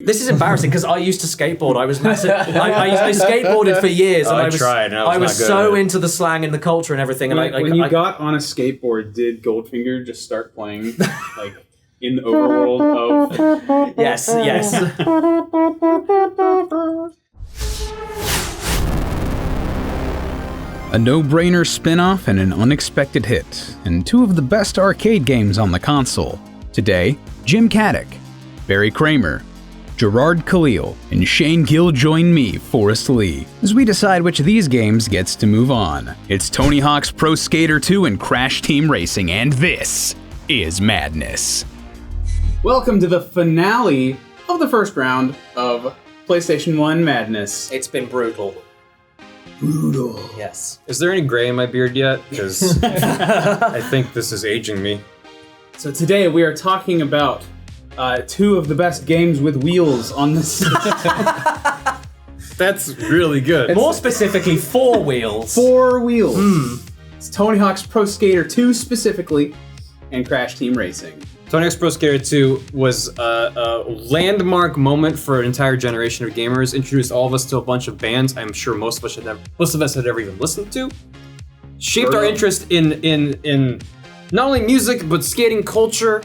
This is embarrassing because I used to skateboard. I was massive. I skateboarded for years, and I was so into the slang and the culture and everything. When you got on a skateboard, did Goldfinger just start playing like in the overworld of? Yes. A no-brainer spin-off and an unexpected hit, and two of the best arcade games on the console. Today, Jim Caddick, Barry Kramer, Gerard Khalil, and Shane Gill join me, Forrest Lee, as we decide which of these games gets to move on. It's Tony Hawk's Pro Skater 2 and Crash Team Racing, and this is Madness. Welcome to the finale of the first round of PlayStation 1 Madness. It's been brutal. Yes. Is there any gray in my beard yet? Because I think this is aging me. So today we are talking about two of the best games with wheels on this. That's really good. More specifically, 4 wheels. 4 wheels. It's Tony Hawk's Pro Skater 2 specifically, and Crash Team Racing. Tony Hawk's Pro Skater 2 was a landmark moment for an entire generation of gamers. Introduced all of us to a bunch of bands I'm sure most of us had ever even listened to. Shaped our interest in not only music but skating culture.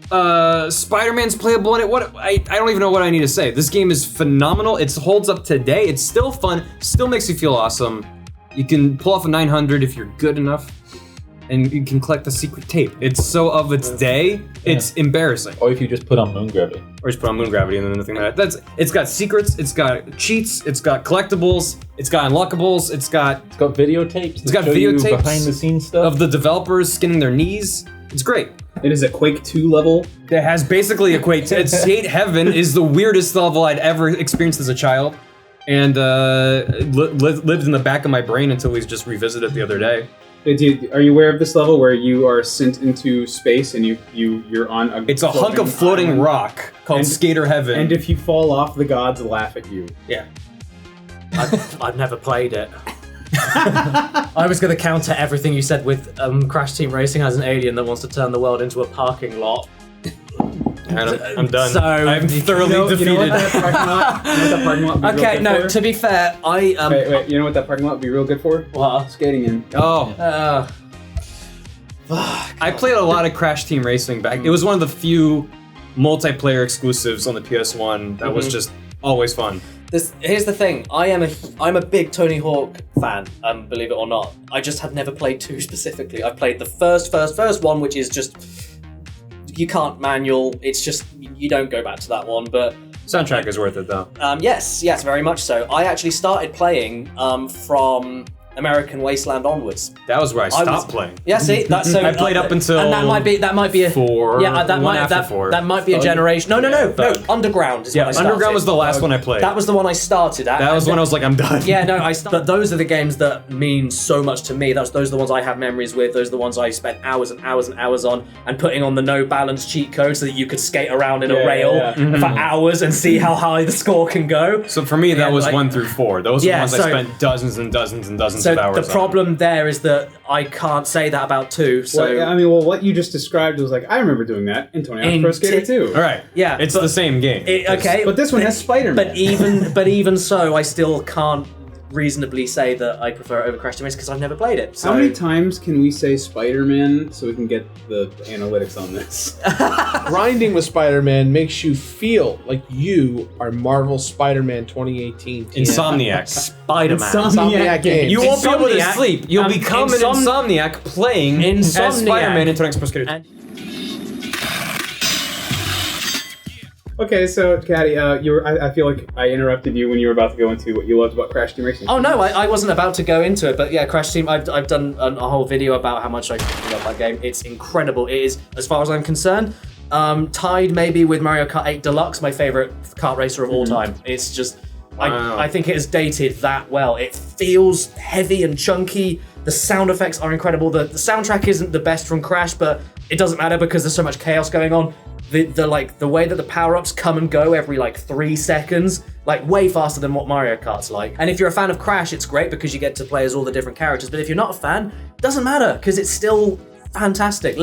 Spider-Man's playable in it. I don't even know what I need to say. This game is phenomenal. It holds up today. It's still fun. Still makes you feel awesome. You can pull off a 900 if you're good enough. And you can collect the secret tape. It's so of its day, it's embarrassing. Or if you just put on Moon Gravity. Or just put on Moon Gravity and then nothing like that. It's got secrets, it's got cheats, it's got collectibles, it's got unlockables, it's got videotapes. It's got videotapes behind the scenes stuff of the developers skinning their knees. It's great. It is a Quake 2 level. It has basically a Quake 2. Skate Heaven is the weirdest level I'd ever experienced as a child. And lived in the back of my brain until we just revisited it the other day. Are you aware of this level where you are sent into space and you're on a It's a hunk of floating rock called Skater Heaven. And if you fall off, the gods laugh at you. Yeah. I've never played it. I was going to counter everything you said with Crash Team Racing has an alien that wants to turn the world into a parking lot. I'm done. So I'm thoroughly defeated. You know what that parking lot would be okay, real good no, for? to be fair, Wait, you know what that parking lot would be real good for? What? Skating in. Oh. I played a lot of Crash Team Racing back. It was one of the few multiplayer exclusives on the PS1 that was just always fun. Here's the thing, I'm a big Tony Hawk fan, believe it or not. I just have never played 2 specifically. I've played the first one, which is just, you can't manual, it's just, you don't go back to that one, but... Soundtrack is worth it though. Yes, very much so. I actually started playing from American Wasteland onwards. That was where I stopped playing. Yeah, see, that's so. I played up until. And that might be a 4. Yeah, that might be a generation. No. Underground is when I started. Underground was the last one I played. That was the one I started at. That was when I was like, I'm done. Yeah, no, But those are the games that mean so much to me. Those are the ones I have memories with. Those are the ones I spent hours and hours and hours on, and putting on the no balance cheat code so that you could skate around in a rail for hours and see how high the score can go. So for me, that was 1 through 4. Those are the ones I spent dozens and dozens and dozens of hours on. The problem there is that I can't say that about 2. So what you just described was like, I remember doing that in Tony Hawk's Pro Skater 2. All right. Yeah, it's the same game. But this one has Spider-Man. But even so, I still can't reasonably say that I prefer it over Crash Team Racing because I've never played it. So. How many times can we say Spider-Man so we can get the analytics on this? Grinding with Spider-Man makes you feel like you are Marvel Spider-Man 2018. Insomniac. Spider-Man. Insomniac game. You won't be able to sleep. You'll become an insomniac playing as Spider-Man in Tony Hawk's Pro Skater 2. Okay, so Caddy, I feel like I interrupted you when you were about to go into what you loved about Crash Team Racing. Oh no, I wasn't about to go into it, but yeah, Crash Team. I've done a whole video about how much I love that game. It's incredible. It is, as far as I'm concerned, tied maybe with Mario Kart 8 Deluxe, my favorite kart racer of all time. It's just, I think it is dated that well. It feels heavy and chunky. The sound effects are incredible. The soundtrack isn't the best from Crash, but it doesn't matter because there's so much chaos going on. The way that the power-ups come and go every 3 seconds, way faster than what Mario Kart's like. And if you're a fan of Crash, it's great because you get to play as all the different characters. But if you're not a fan, it doesn't matter because it's still fantastic.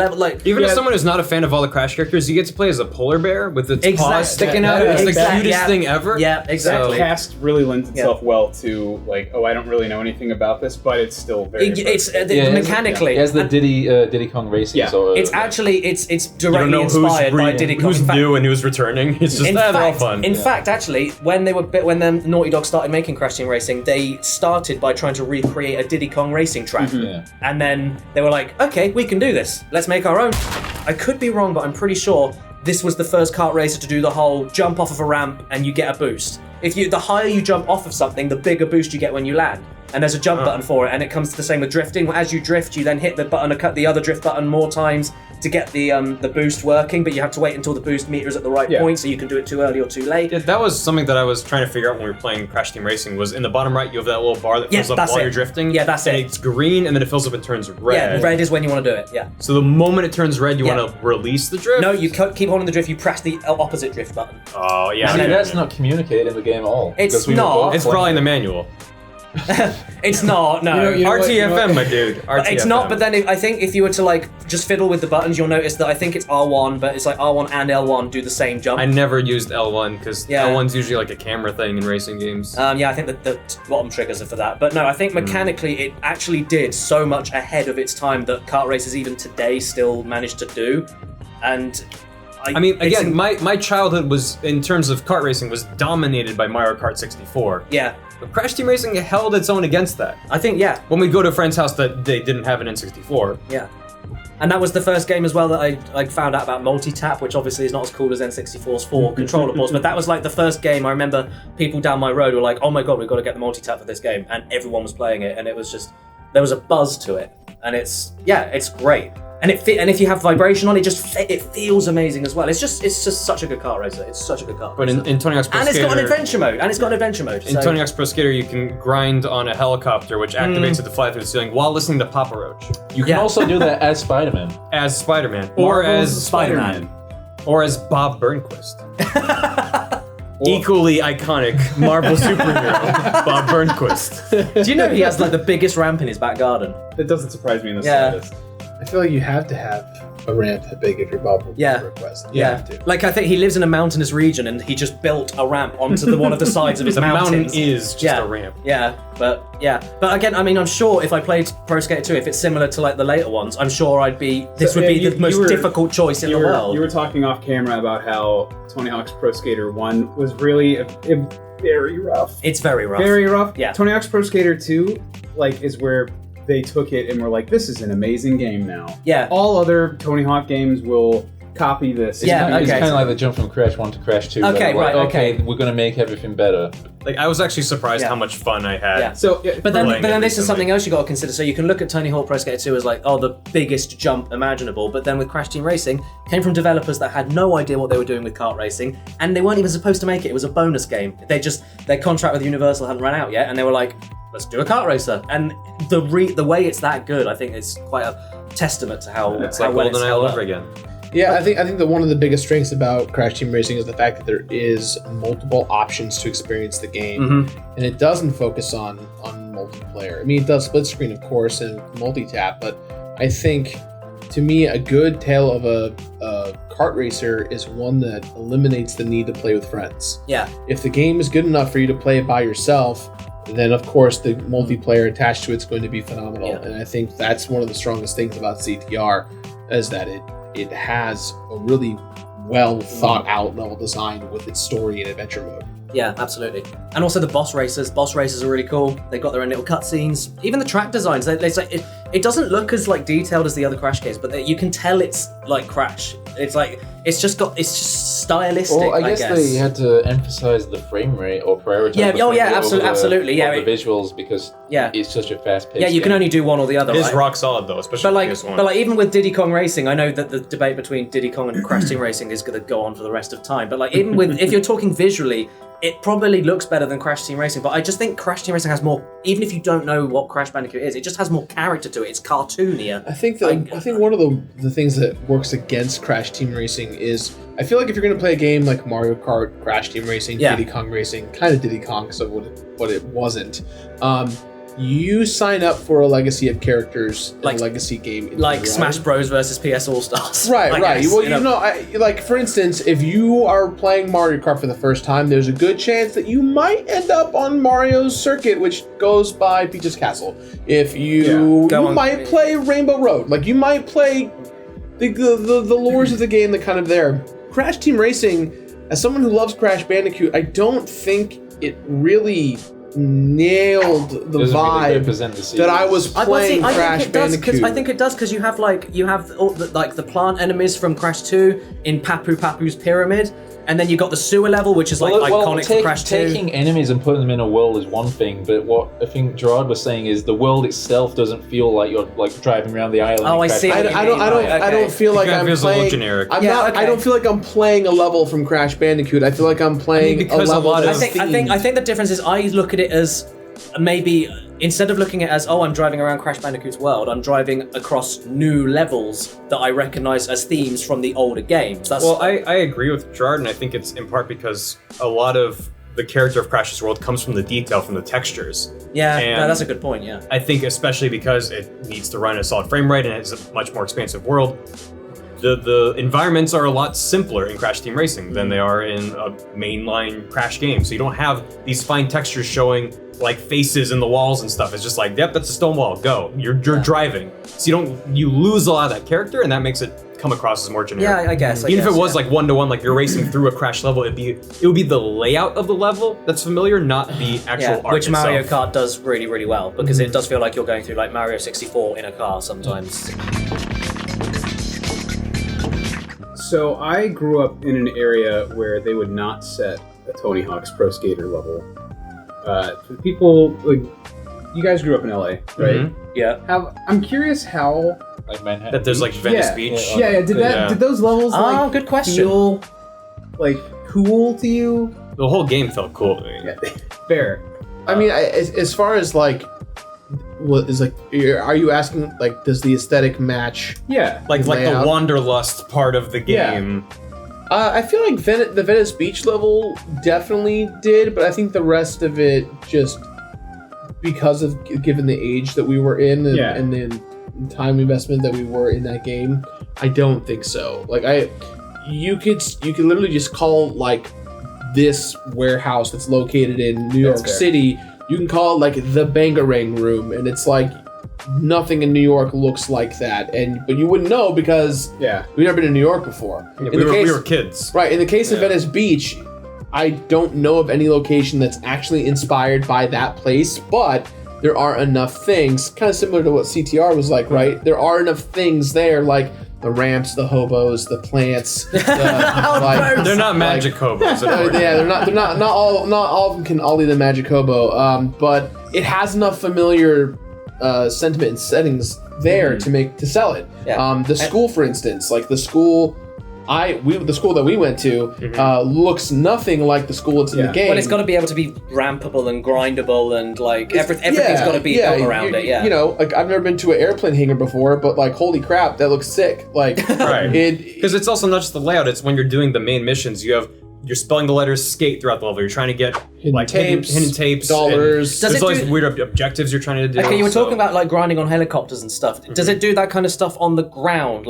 Even as someone who's not a fan of all the Crash characters, you get to play as a polar bear with its paws sticking out. It's the cutest thing ever. Yeah, exactly. That cast really lends itself well to like, I don't really know anything about this, but it's still very. It's mechanically. It has the Diddy Kong Racing. Yeah. So, It's actually it's directly inspired by Diddy Kong. Who's new and who's returning. It's just they're all fun. In fact, actually, when Naughty Dog started making Crash Team Racing, they started by trying to recreate a Diddy Kong racing track, and then they were like, okay, we can do this. Let's make our own. I could be wrong, but I'm pretty sure this was the first kart racer to do the whole jump off of a ramp and you get a boost. The higher you jump off of something, the bigger boost you get when you land. And there's a jump button for it, and it comes to the same with drifting. As you drift, you then hit the button or cut the other drift button more times to get the boost working, but you have to wait until the boost meter is at the right point, so you can do it too early or too late. Yeah, that was something that I was trying to figure out when we were playing Crash Team Racing, was in the bottom right, you have that little bar that fills up while you're drifting. Yeah, that's it. It's green, and then it fills up and turns red. Yeah, red is when you want to do it, yeah. So the moment it turns red, you want to release the drift? No, you keep holding the drift, you press the opposite drift button. Oh, yeah. See, that's not communicated in the game at all. It's not. It's probably in the manual. It's not, no. RTFM, my dude. RTFM. It's not, but then I think if you were to just fiddle with the buttons, you'll notice that I think it's R1, but it's like R1 and L1 do the same jump. I never used L1 because L1's usually like a camera thing in racing games. I think that the bottom triggers are for that. But no, I think mechanically it actually did so much ahead of its time that kart racers even today still manage to do. And again, my childhood was, in terms of kart racing, was dominated by Mario Kart 64. Yeah. But Crash Team Racing held its own against that. I think, yeah. When we go to a friend's house that they didn't have an N64. Yeah. And that was the first game as well that I found out about multi-tap, which obviously is not as cool as N64's 4 controllables, but that was like the first game. I remember people down my road were like, oh my god, we've got to get the multi-tap for this game, and everyone was playing it, and it was just, there was a buzz to it, and it's great. And if you have vibration on it, it feels amazing as well. It's just such a good kart racer. It's such a good kart But racer. in Tony Hawk's Pro Skater... And it's got an adventure mode. In Tony Hawk's Pro Skater, you can grind on a helicopter, which activates it to fly through the ceiling while listening to Papa Roach. You can also do that as Spider-Man. As Spider-Man. Or as Spider-Man. Or as Bob Burnquist. Equally iconic Marvel superhero, Bob Burnquist. Do you know he has the biggest ramp in his back garden? That doesn't surprise me in the slightest. I feel like you have to have a ramp that big if you're Bob request. You have to. I think he lives in a mountainous region and he just built a ramp onto one of the sides of his mountains. The mountain is just a ramp. But again, I'm sure if I played Pro Skater 2, if it's similar to the later ones, I'm sure this would be the most difficult choice in the world. You were talking off camera about how Tony Hawk's Pro Skater 1 was really very rough. It's very rough. Very rough. Yeah. Tony Hawk's Pro Skater 2 is where they took it and were like, this is an amazing game now. Yeah. All other Tony Hawk games will copy this. It's kind of like the jump from Crash 1 to Crash 2. Okay, we're going to make everything better. I was actually surprised how much fun I had. Yeah. So, but then this is something else you got to consider. So you can look at Tony Hawk Pro Skater 2 as the biggest jump imaginable, but then with Crash Team Racing, came from developers that had no idea what they were doing with kart racing, and they weren't even supposed to make it. It was a bonus game. Their contract with Universal hadn't run out yet, and they were like, let's do a kart racer. And the way it's that good, I think it's quite a testament to how it's how like well GoldenEye all over again. Yeah, I think that one of the biggest strengths about Crash Team Racing is the fact that there is multiple options to experience the game, and it doesn't focus on multiplayer. I mean, it does split screen, of course, and multi-tap, but I think, to me, a good tale of a kart racer is one that eliminates the need to play with friends. Yeah. If the game is good enough for you to play it by yourself, then of course the multiplayer attached to it's going to be phenomenal. Yeah. And I think that's one of the strongest things about CTR, is that it has a really well thought out level design with its story and adventure mode. Yeah, absolutely. And also the boss races. Boss races are really cool. They've got their own little cutscenes. Even the track designs. It doesn't look as detailed as the other Crash games, but you can tell it's like Crash. It's just stylistic. Well, I guess they had to emphasize the frame rate or prioritize. Yeah. The frame rate absolutely. Yeah. The visuals, because it's such a fast pace. Yeah, you can only do one or the other. It is rock solid though, especially but PS1. But even with Diddy Kong Racing, I know that the debate between Diddy Kong and Crash Team Racing is going to go on for the rest of time. But even with, if you're talking visually, it probably looks better than Crash Team Racing, but I just think Crash Team Racing has more, even if you don't know what Crash Bandicoot is, it just has more character to it. It's cartoonier. I think one of the things that works against Crash Team Racing is, I feel like if you're going to play a game like Mario Kart, Crash Team Racing, Diddy Kong Racing, kind of Diddy Kong, so what it wasn't, you sign up for a legacy of characters in a legacy game. Like Smash Bros versus PS All Stars. Right, right. Guess, Well, like for instance, if you are playing Mario Kart for the first time, there's a good chance that you might end up on Mario's circuit, which goes by Peach's Castle. If you might play Rainbow Road, like you might play the lores of the game that kind of there. Crash Team Racing, as someone who loves Crash Bandicoot, I don't think it really nailed the vibe that I was playing Crash Bandicoot. I think it does because you have all the plant enemies from Crash 2 in Papu's pyramid, and then you got the sewer level, which is iconic for Crash 2. Taking enemies and putting them in a world is one thing, but what I think Gerard was saying is the world itself doesn't feel like you're like driving around the island. Oh, I see. I don't feel like I'm playing. Generic. I don't feel like I'm playing a level from Crash Bandicoot. I feel like I'm playing a level. I think the difference is I look at it as maybe instead of looking at it as I'm driving around Crash Bandicoot's world, I'm driving across new levels that I recognize as themes from the older games. I agree with Gerard, and I think it's in part because a lot of the character of Crash's world comes from the detail, from the textures. Yeah, that's a good point, yeah. I think especially because it needs to run at a solid frame rate and it's a much more expansive world, the environments are a lot simpler in Crash Team Racing than they are in a mainline Crash game. So you don't have these fine textures showing like faces in the walls and stuff. It's just like, yep, that's a stone wall, go. You're driving. So you lose a lot of that character, and that makes it come across as more generic. Yeah, I guess. Even if it was like one-to-one, like you're racing through a Crash level, it would be the layout of the level that's familiar, not the actual art which Mario itself. Kart does really, really well, because it does feel like you're going through like Mario 64 in a car sometimes. So I grew up in an area where they would not set a Tony Hawk's Pro Skater level. People like you guys grew up in LA, right? Mm-hmm. Yeah. I'm curious how like Manhattan. That there's like Venice Beach. Yeah. Did those levels good question. feel like cool to you? The whole game felt cool to me. Yeah. Fair. I mean, as far as like, what is like? Are you asking like, does the aesthetic match? Yeah. Like the wanderlust part of the game. I feel like the Venice Beach level definitely did, but I think the rest of it just because of given the age that we were in and the time investment that we were in that game, I don't think so. Like you could literally just call like this warehouse that's located in New York City. You can call it like the Bangarang Room, and it's like nothing in New York looks like that, but you wouldn't know because we've never been to New York before. Yeah, we were kids, right? In the case of Venice Beach, I don't know of any location that's actually inspired by that place, but there are enough things, kind of similar to what CTR was like, right? There are enough things there, like the ramps, the hobos, the plants. They're not magic hobos. They're not all of them can ollie the magic hobo, but it has enough familiar sentiment and settings there to sell it. Yeah. The school, for instance, like the school the school that we went to looks nothing like the school that's in the game. Well, it's got to be able to be rampable and grindable, and like everything's got to be built around it. Yeah, you know, like I've never been to an airplane hangar before, but like holy crap, that looks sick. Like, right? Because it's also not just the layout; it's when you're doing the main missions. You're spelling the letters skate throughout the level. You're trying to get hidden tapes, dollars. There's all these weird objectives you're trying to do. Okay, you were talking about like grinding on helicopters and stuff. Does it do that kind of stuff on the ground?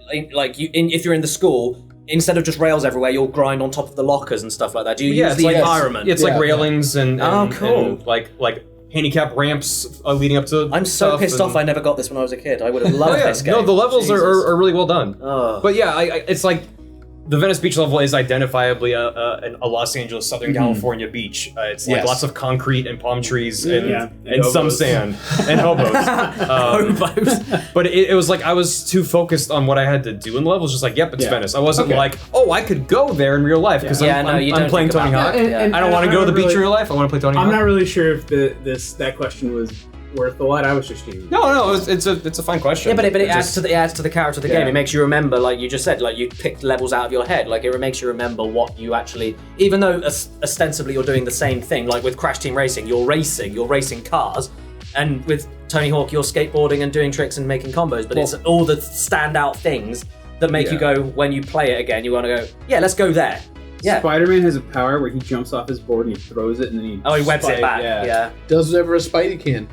If you're in the school, instead of just rails everywhere, you'll grind on top of the lockers and stuff like that. Do you use the environment? It's like railings and cool. And like handicap ramps leading up to. I'm so pissed off I never got this when I was a kid. I would have loved this game. No, the levels are really well done. But yeah, it's like. The Venice Beach level is identifiably a Los Angeles, Southern California beach. It's like lots of concrete and palm trees and some sand and hobos. But it was like I was too focused on what I had to do in the levels. Just like, yep, it's Venice. I wasn't like, I could go there in real life because I'm playing Tony Hawk. I don't want to go to the beach in real life. I want to play Tony Hawk. I'm not really sure if that question was worth a lot. I was just kidding. No, it's a fine question. Yeah, but it adds to the character of the game. It makes you remember, like you just said, like you picked levels out of your head. Like it makes you remember what you actually, even though ostensibly you're doing the same thing. Like with Crash Team Racing, you're racing cars, and with Tony Hawk, you're skateboarding and doing tricks and making combos. But it's all the standout things that make you go when you play it again. You want to go, let's go there. Yeah. Spider-Man has a power where he jumps off his board and he throws it and then he webs it back. Yeah. Does whatever a Spidey can.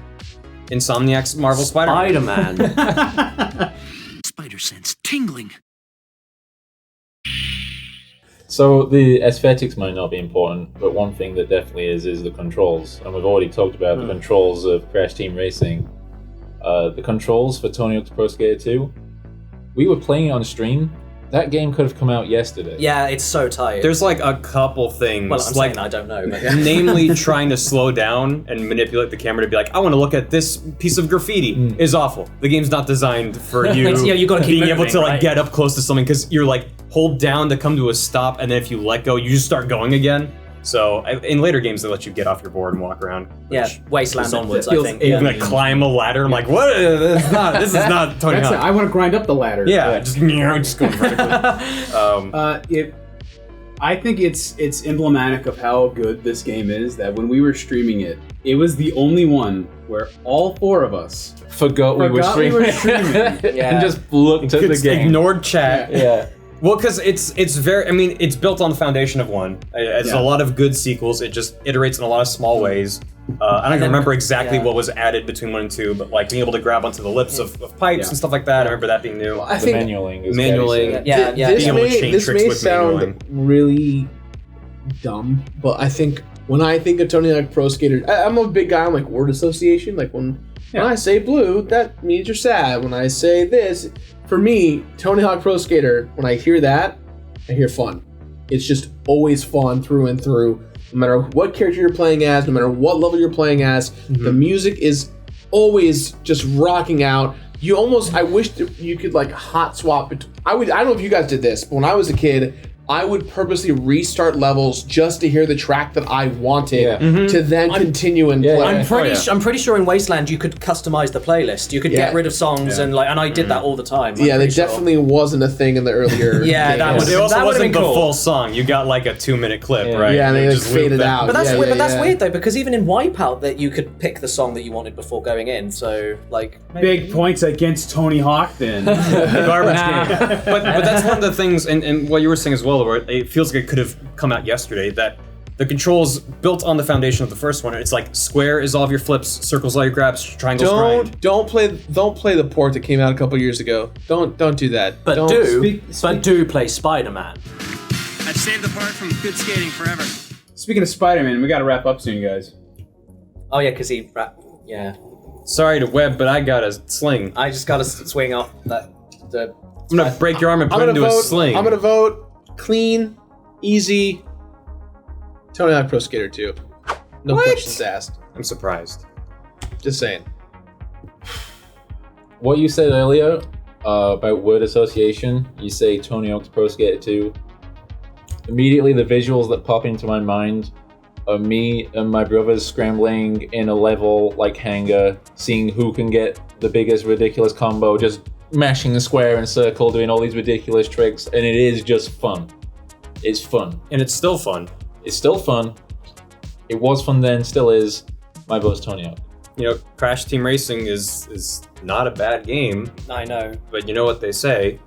Insomniac's Marvel Spider-Man. Spider-Man. Spider sense tingling. So the aesthetics might not be important, but one thing that definitely is the controls. And we've already talked about the controls of Crash Team Racing. The controls for Tony Hawk's Pro Skater 2, we were playing it on stream. That game could have come out yesterday. Yeah, it's so tight. There's like a couple things. Well, I'm like, saying I don't know. But namely trying to slow down and manipulate the camera to be like, I want to look at this piece of graffiti is awful. The game's not designed for you, you gotta keep being able moving, to like right? get up close to something, because you're like, hold down to come to a stop, and then if you let go, you just start going again. So in later games, they let you get off your board and walk around. yeah, Wasteland onwards, I feels think. You're Yeah. gonna climb a ladder. I'm like, what? This is not Tony That's it. Hawk. I want to grind up the ladder. Yeah, just going vertically. I think it's emblematic of how good this game is that when we were streaming it, it was the only one where all four of us Forgot we were streaming. Yeah. And just looked at the game. Ignored chat. Yeah. Well, because it's very, I mean, it's built on the foundation of one. It's a lot of good sequels. It just iterates in a lot of small ways. I don't even remember exactly what was added between 1 and 2, but like being able to grab onto the lips of pipes and stuff like that. I remember that being new. I The think manualing. As Manualing. Gary said. Yeah, yeah. this being able to may, chain this tricks may with sound manualing. really dumb, but I think when I think of Tony Hawk Pro Skater, I'm a big guy on like word association. Like when I say blue, that means you're sad. When I say this, for me, Tony Hawk Pro Skater, when I hear that, I hear fun. It's just always fun through and through. No matter what character you're playing as, no matter what level you're playing as, the music is always just rocking out. You almost, I wish that you could like hot swap. I don't know if you guys did this, but when I was a kid, I would purposely restart levels just to hear the track that I wanted to then continue and play. I'm pretty sure in Wasteland you could customize the playlist. You could get rid of songs and I did that all the time. Yeah, there definitely wasn't a thing in the earlier. Yeah, that games. was- It also that would've wasn't been the cool. full song. You got like a 2-minute clip, Yeah. right? Yeah, and they like just loop faded that. out. But that's Yeah, weird. yeah, But that's yeah. weird though, because even in Wipeout, that you could pick the song that you wanted before going in. So like, Big points against Tony Hawk then. Garbage game. But that's one of the things, and what you were saying as well, where it feels like it could have come out yesterday, that the controls built on the foundation of the first one. It's like square is all of your flips, circles all your grabs, triangles grind. Don't play the port that came out a couple years ago. Don't do that. but Don't do play Spider-Man. I've saved the part from good skating forever. Speaking of Spider-Man, we got to wrap up soon, guys. Oh yeah, because yeah. Sorry to Webb, but I got a sling. I just got to swing off that. I'm gonna break your arm and put it into a sling. I'm gonna vote clean, easy. Tony Hawk Pro Skater 2. No questions asked. I'm surprised. Just saying. What you said earlier about word association, you say Tony Hawk's Pro Skater 2. Immediately, the visuals that pop into my mind are me and my brothers scrambling in a level like hangar, seeing who can get the biggest ridiculous combo, just mashing the square and circle, doing all these ridiculous tricks, and it is just fun. It's fun. And it's still fun. It's still fun. It was fun then, still is. My vote's Tony Hawk. You know, Crash Team Racing is not a bad game, I know. but you know what they say: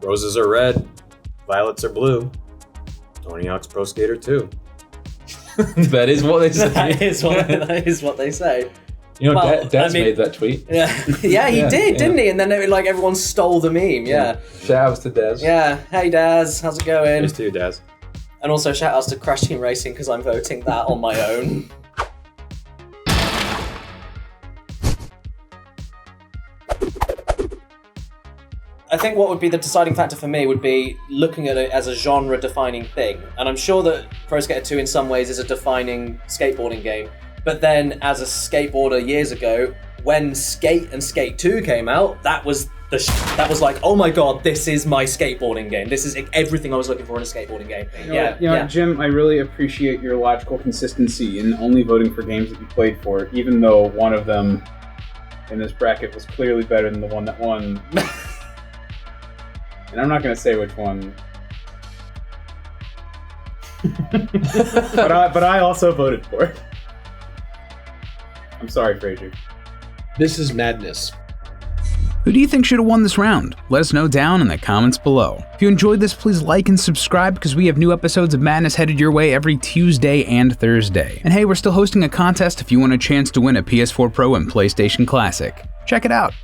roses are red, violets are blue. Tony Hawk's Pro Skater 2. That is what they say. That is what they say. You know, Well, Dad's I mean- made that tweet. Yeah, yeah, he did, didn't he? And then like everyone stole the meme. Yeah, Shout outs to Daz. yeah. Hey, Daz, how's it going? Cheers to you, Daz. And also shout outs to Crash Team Racing because I'm voting that on my own. I think what would be the deciding factor for me would be looking at it as a genre-defining thing. And I'm sure that Pro Skater 2 in some ways is a defining skateboarding game. But then as a skateboarder years ago, when Skate and Skate 2 came out, that was that was like, oh my god, this is my skateboarding game. This is everything I was looking for in a skateboarding game. You know, Jim, I really appreciate your logical consistency in only voting for games that you played for, even though one of them in this bracket was clearly better than the one that won. And I'm not going to say which one. but I also voted for it. I'm sorry, Fraser. This is madness. Who do you think should have won this round? Let us know down in the comments below. If you enjoyed this, please like and subscribe because we have new episodes of Madness headed your way every Tuesday and Thursday. And hey, we're still hosting a contest if you want a chance to win a PS4 Pro and PlayStation Classic. Check it out.